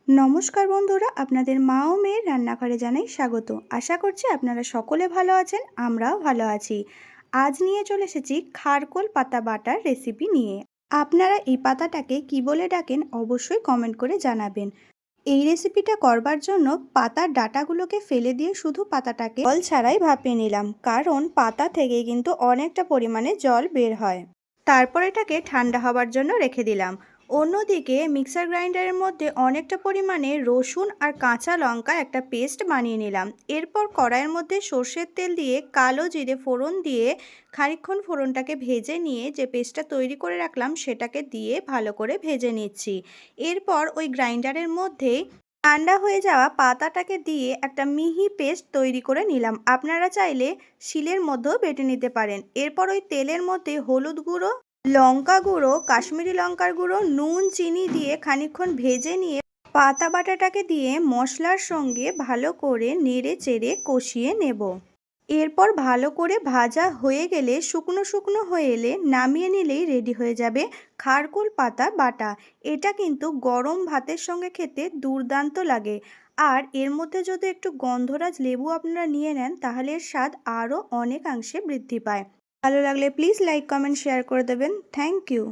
নমস্কার বন্ধুরা, আপনাদের মা ও মেয়ের রান্নাঘরে জানাই স্বাগত। আশা করছি আপনারা সকলে ভালো আছেন, আমরাও ভালো আছি। আজ নিয়ে চলে এসেছি খারকোল পাতা বাটার রেসিপি নিয়ে। আপনারা এই পাতাটাকে কি বলে ডাকেন অবশ্যই কমেন্ট করে জানাবেন। এই রেসিপিটা করবার জন্য পাতার ডাঁটাগুলোকে ফেলে দিয়ে শুধু পাতাটাকে জল ছাড়াই ভাপিয়ে নিলাম, কারণ পাতা থেকে কিন্তু অনেকটা পরিমাণে জল বের হয়। তারপর এটাকে ঠান্ডা হবার জন্য রেখে দিলাম। অন্যদিকে মিক্সার গ্রাইন্ডারের মধ্যে অনেকটা পরিমাণে রসুন আর কাঁচা লঙ্কা একটা পেস্ট বানিয়ে নিলাম। এরপর কড়াইয়ের মধ্যে সর্ষের তেল দিয়ে কালো জিরে ফোড়ন দিয়ে খানিকক্ষণ ফোড়নটাকে ভেজে নিয়ে যে পেস্টটা তৈরি করে রাখলাম সেটাকে দিয়ে ভালো করে ভেজে নিচ্ছি। এরপর ওই গ্রাইন্ডারের মধ্যেই ঠান্ডা হয়ে যাওয়া পাতাটাকে দিয়ে একটা মিহি পেস্ট তৈরি করে নিলাম। আপনারা চাইলে শিলের মধ্যেও বেটে নিতে পারেন। এরপর ওই তেলের মধ্যে হলুদ গুঁড়ো, লঙ্কা গুঁড়ো, কাশ্মীরি লঙ্কার গুঁড়ো, নুন, চিনি দিয়ে খানিকক্ষণ ভেজে নিয়ে পাতা বাটাটাকে দিয়ে মশলার সঙ্গে ভালো করে নেড়ে চেড়ে কষিয়ে নেব। এরপর ভালো করে ভাজা হয়ে গেলে শুকনো শুকনো হয়ে এলে নামিয়ে নিলেই রেডি হয়ে যাবে খারকোল পাতা বাটা। এটা কিন্তু গরম ভাতের সঙ্গে খেতে দুর্দান্ত লাগে। আর এর মধ্যে যদি একটু গন্ধরাজ লেবু আপনারা নিয়ে নেন তাহলে এর স্বাদ আরও অনেকাংশে বৃদ্ধি পায়। ভালো লাগলে প্লিজ লাইক, কমেন্ট, শেয়ার করে দেবেন। Thank you.